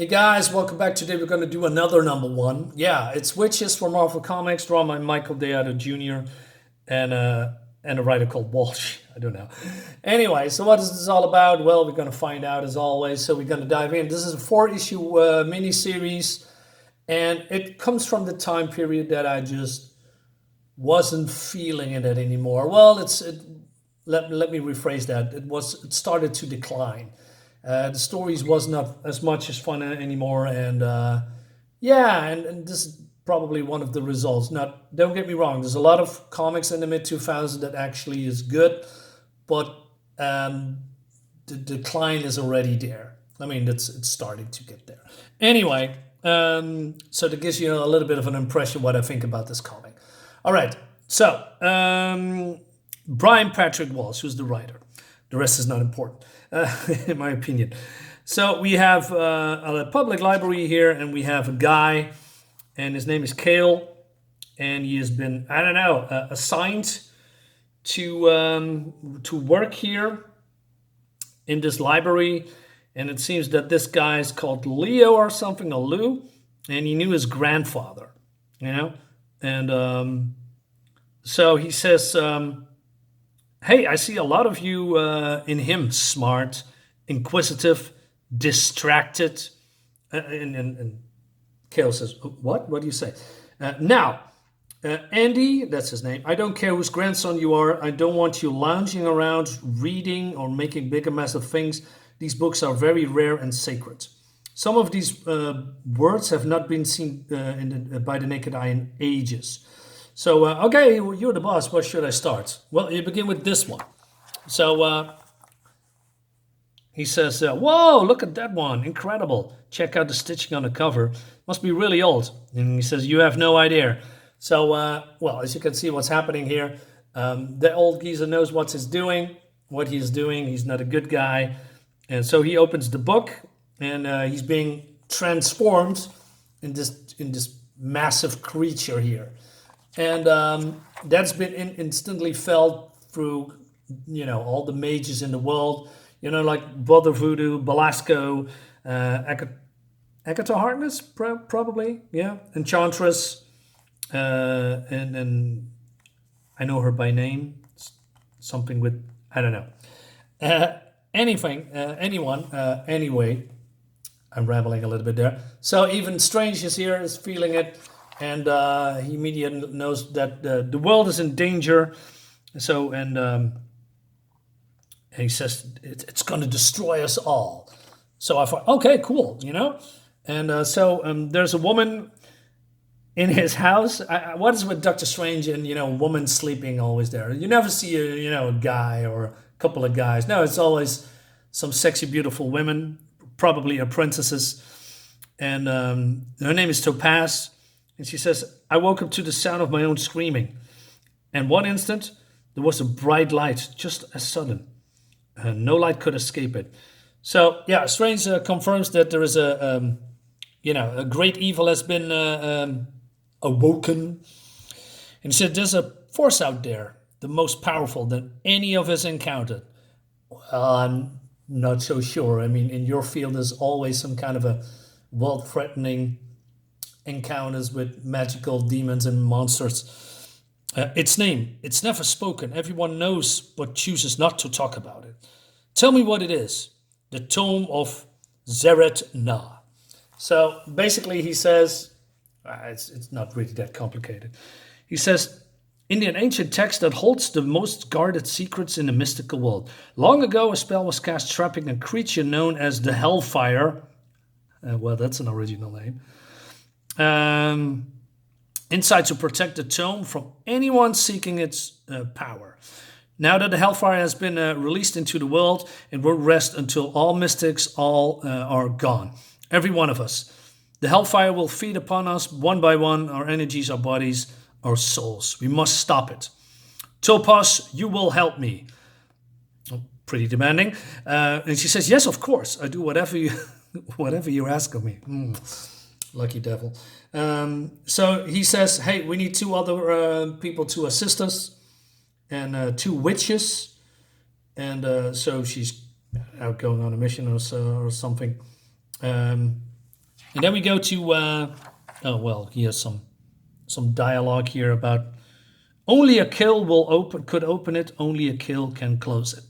Hey guys, welcome back. Today we're going to do another number one. Yeah, it's Witches from Marvel Comics, drawn by Michael Deodato Jr. and a writer called Walsh. I don't know. Anyway, so what is this all about? Well, we're going to find out as always. So we're going to dive in. This is a 4-issue mini-series, and it comes from the time period that I just wasn't feeling it anymore. Well, let me rephrase that. It started to decline. The stories was not as much as fun anymore, and and this is probably one of the results. Not Don't get me wrong. There's a lot of comics in the mid 2000s that actually is good, but the decline is already there. I mean, it's starting to get there. Anyway, so that gives you a little bit of an impression what I think about this comic. All right, so Brian Patrick Walsh, who's the writer. The rest is not important, in my opinion. So we have a public library here, and we have a guy, and his name is Kale, and he has been, I don't know, assigned to work here in this library, and it seems that this guy is called Leo or something, or Lou, and he knew his grandfather, and so he says. Hey, I see a lot of you in him. Smart, inquisitive, distracted. And Kale says, what? What do you say? Now, Andy, that's his name. I don't care whose grandson you are. I don't want you lounging around, reading or making big mess of things. These books are very rare and sacred. Some of these words have not been seen by the naked eye in ages. So, okay, you're the boss. Where should I start? Well, you begin with this one. So he says, whoa, look at that one. Incredible. Check out the stitching on the cover. Must be really old. And he says, you have no idea. So, well, as you can see what's happening here, the old geezer knows what he's doing. He's not a good guy. And so he opens the book, and he's being transformed in this massive creature here. And that's been instantly felt through, all the mages in the world, like Brother Voodoo, Belasco, Agatha Harkness, probably, yeah, Enchantress, and I know her by name, something with, I don't know, anyone, anyway, I'm rambling a little bit there. So even Strange is here, is feeling it. And he immediately knows that the world is in danger. So, and he says, it's going to destroy us all. So I thought, okay, cool, And so there's a woman in his house. What is with Doctor Strange and, woman sleeping always there? You never see a guy or a couple of guys. No, it's always some sexy, beautiful women, probably apprentices. And her name is Topaz. And she says, I woke up to the sound of my own screaming. And one instant, there was a bright light, just as sudden. No light could escape it. So, yeah, Strange confirms that there is a great evil has been awoken. And he said, there's a force out there, the most powerful that any of us encountered. Well, I'm not so sure. I mean, in your field, there's always some kind of a world-threatening encounters with magical demons and monsters. Its name, it's never spoken. Everyone knows but chooses not to talk about it. Tell me what it is. The Tome of Zhered-Na. So basically he says, it's not really that complicated. He says, in an ancient text that holds the most guarded secrets in the mystical world. Long ago, a spell was cast trapping a creature known as the Hellfire. Well, that's an original name. Inside to protect the tome from anyone seeking its power. Now that the Hellfire has been released into the world, it will rest until all mystics are gone. Every one of us. The Hellfire will feed upon us one by one, our energies, our bodies, our souls. We must stop it. Topaz, you will help me. Oh, pretty demanding. And she says, yes, of course. I do whatever you ask of me. Lucky devil. So he says, hey, we need 2 other people to assist us, and 2 witches. And so she's out going on a mission or something. And then we go to, oh, well, here's some dialogue here about only a kill could open it, only a kill can close it.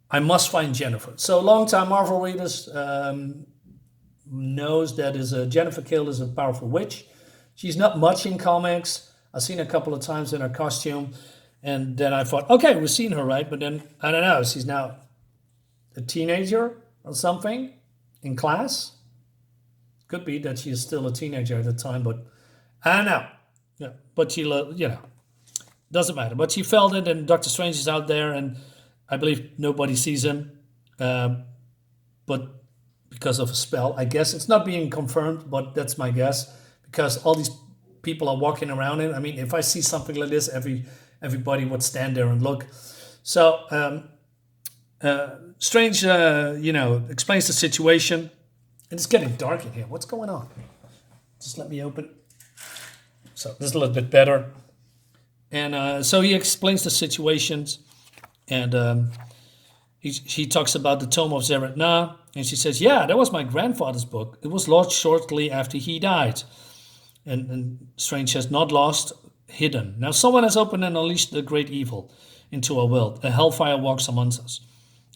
I must find Jennifer. So long-time Marvel readers knows that Jennifer Kale is a powerful witch. She's not much in comics. I've seen her a couple of times in her costume. And then I thought, okay, we've seen her, right? But then, I don't know, she's now a teenager or something in class. Could be that she's still a teenager at the time, but I don't know. Yeah, but she, doesn't matter. But she felt it, and Doctor Strange is out there, and I believe nobody sees him. But because of a spell, I guess it's not being confirmed, but that's my guess. Because all these people are walking around it. I mean, if I see something like this, everybody would stand there and look. So Strange, explains the situation. And it's getting dark in here. What's going on? Just let me open. So this is a little bit better. And so he explains the situations. And he talks about the Tome of Zhered-Na. And she says, yeah, that was my grandfather's book. It was lost shortly after he died. And Strange says, not lost, hidden. Now someone has opened and unleashed the great evil into our world. A hellfire walks amongst us.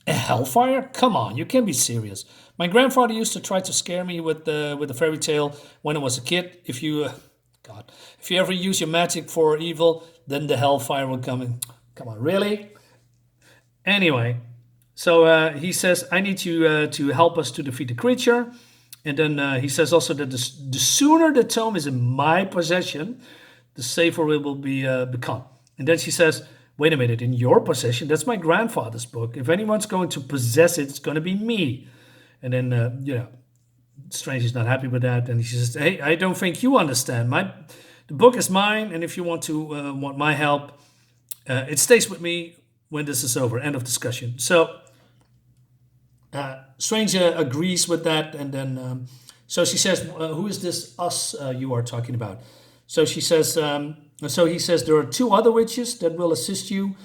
A hellfire? Come on, you can't be serious. My grandfather used to try to scare me with the fairy tale when I was a kid. If you ever use your magic for evil, then the hellfire will come in. Come on, really? Anyway, so he says, I need you to help us to defeat the creature. And then he says also that the sooner the tome is in my possession, the safer it will become. And then she says, wait a minute, in your possession? That's my grandfather's book. If anyone's going to possess it, it's going to be me. And then, Strange is not happy with that. And he says, hey, I don't think you understand. The book is mine, and if you want my help, it stays with me when this is over. End of discussion. So Strange agrees with that. And then, so she says, who is this us you are talking about? So she says, so he says, there are two other witches that will assist you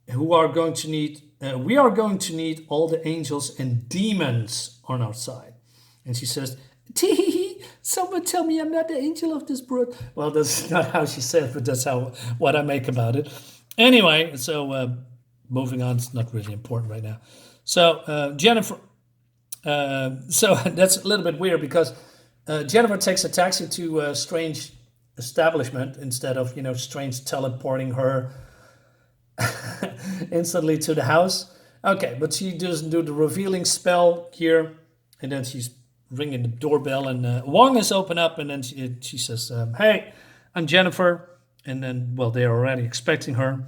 who are going to need, we are going to need all the angels and demons on our side. And she says, tee, someone tell me I'm not the angel of this brood. Well, that's not how she said, but that's what I make about it. Anyway, so moving on, it's not really important right now. So Jennifer, so that's a little bit weird because Jennifer takes a taxi to Strange establishment instead of, Strange teleporting her instantly to the house. Okay, but she doesn't do the revealing spell here, and then she's ringing the doorbell, and Wong is open up, and then she says, hey, I'm Jennifer. And then, well, they're already expecting her.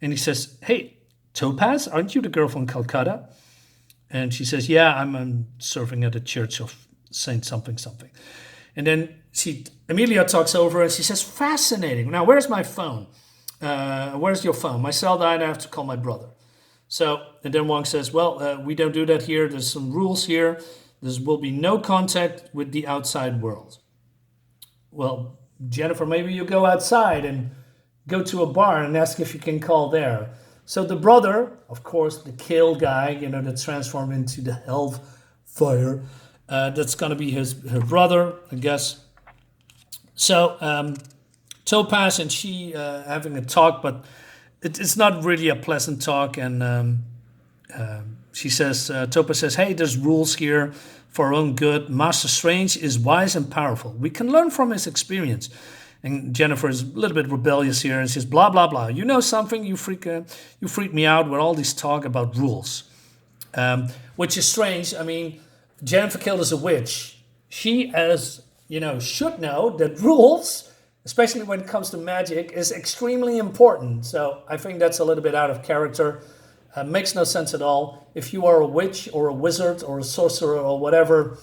And he says, hey, Topaz, aren't you the girl from Calcutta? And she says, yeah, I'm serving at the Church of Saint something something. And then Amelia talks over and she says, fascinating. Now, where's my phone? Where's your phone? My cell died, I have to call my brother. So, and then Wong says, well, we don't do that here. There's some rules here. There will be no contact with the outside world. Well, Jennifer, maybe you go outside and go to a bar and ask if you can call there. So the brother, of course, the Kale guy, that transformed into the hellfire, that's going to be her brother, I guess. So Topaz and she having a talk, but it's not really a pleasant talk. And she says, Topaz says, hey, there's rules here for our own good. Master Strange is wise and powerful. We can learn from his experience. And Jennifer is a little bit rebellious here and says, blah, blah, blah. You know something? You freak me out with all this talk about rules. Which is strange. I mean, Jennifer Kale is a witch. She, should know that rules, especially when it comes to magic, is extremely important. So I think that's a little bit out of character. Makes no sense at all. If you are a witch or a wizard or a sorcerer or whatever,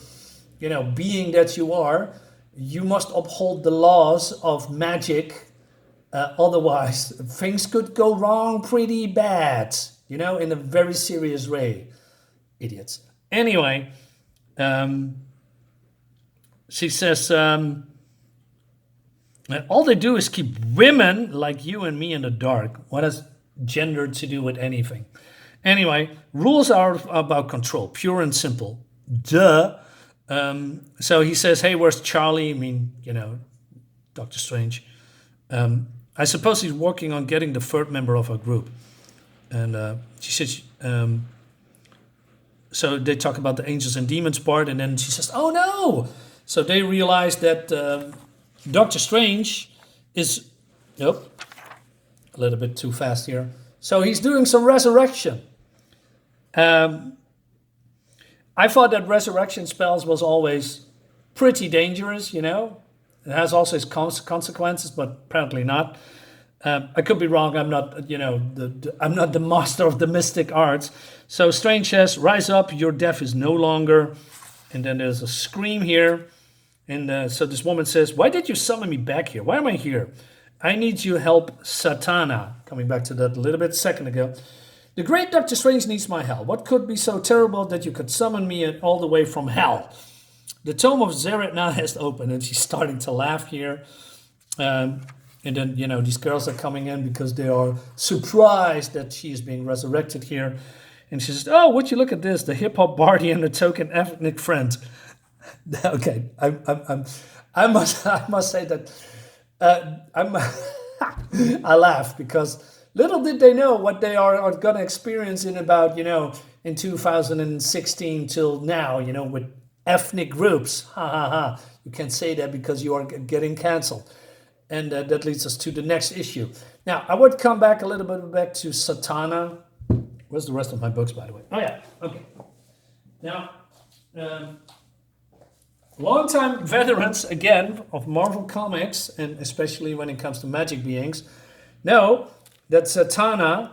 being that you are, you must uphold the laws of magic. Otherwise, things could go wrong pretty bad, in a very serious way. Idiots. Anyway, she says, all they do is keep women like you and me in the dark. What has gender to do with anything? Anyway, rules are about control, pure and simple. Duh. So he says, hey, where's Charlie? I mean, you know, Doctor Strange. I suppose he's working on getting the third member of our group. And she says, so they talk about the angels and demons part, and then she says, oh no! So they realize that Doctor Strange is, nope, a little bit too fast here. So he's doing some resurrection. I thought that resurrection spells was always pretty dangerous, you know. It has also its consequences, but apparently not. I could be wrong. I'm not, you know, I'm not the master of the mystic arts. So Strange says, rise up, your death is no longer. And then there's a scream here. And so this woman says, why did you summon me back here? Why am I here? I need your help, Satana. Coming back to that a little bit a second ago. The great Doctor Strange needs my help. What could be so terrible that you could summon me all the way from hell? The Tome of Zhered-Na has opened, and she's starting to laugh here. And then, you know, these girls are coming in because they are surprised that she is being resurrected here. And she says, oh, would you look at this? The hip-hop Barty and the token ethnic friend. Okay, I must say that I laugh because little did they know what they are going to experience in about, you know, in 2016 till now, you know, with ethnic groups. Ha ha ha. You can't say that because you are getting canceled. And that leads us to the next issue. Now, I would come back a little bit back to Satana. Where's the rest of my books, by the way? Oh, yeah. Okay. Now, longtime veterans, again, of Marvel Comics, and especially when it comes to magic beings, know that Satana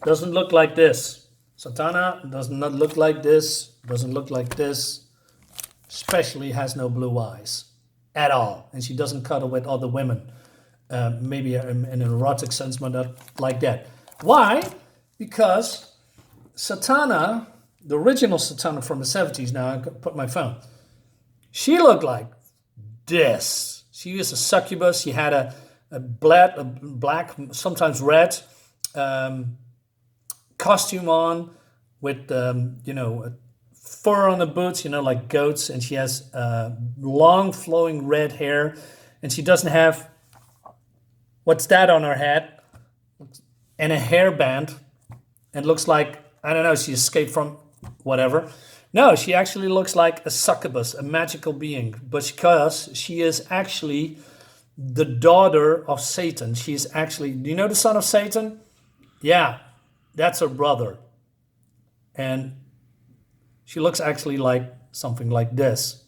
doesn't look like this. Satana does not look like this, doesn't look like this, especially has no blue eyes. At all, and she doesn't cuddle with other women, maybe in an erotic sense, but not like that. Why? Because Satana, the original Satana from the 70s, now I put my phone, she looked like this. She was a succubus. She had a black, sometimes red costume on with, you know, fur on the boots, you know, like goats, and she has long flowing red hair, and she doesn't have, what's that on her head, and a hairband, and looks like, I don't know, she escaped from whatever. No, she actually looks like a succubus, a magical being, but because she is actually the daughter of Satan. She is actually, do you know the son of Satan? Yeah, that's her brother. And she looks actually like something like this.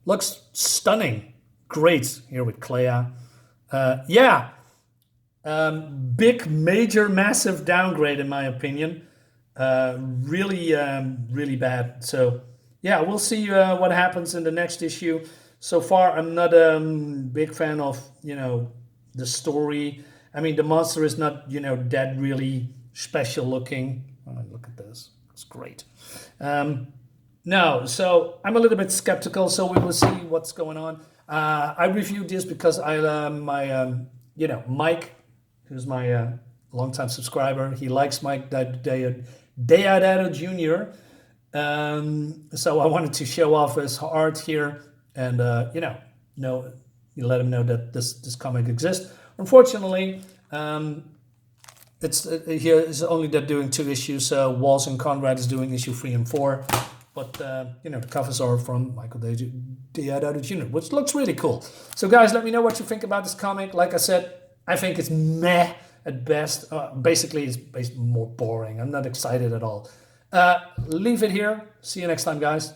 Looks stunning. Great here with Clea. Big, major, massive downgrade in my opinion. Really bad. So yeah, we'll see what happens in the next issue. So far, I'm not a big fan of, you know, the story. I mean, the monster is not, you know, that really special looking. Oh, look at this. It's great. No, so I'm a little bit skeptical, so we will see what's going on. I reviewed this because you know, Mike, who's my longtime subscriber, he likes Mike Deodato Jr. So I wanted to show off his art here and, you know, you let him know that this comic exists. Unfortunately, here is only that doing 2 issues. Walsh and Conrad is doing issue 3 and 4. But, you know, the covers are from Michael Deodato Jr., which looks really cool. So, guys, let me know what you think about this comic. Like I said, I think it's meh at best. Basically, it's more boring. I'm not excited at all. Leave it here. See you next time, guys.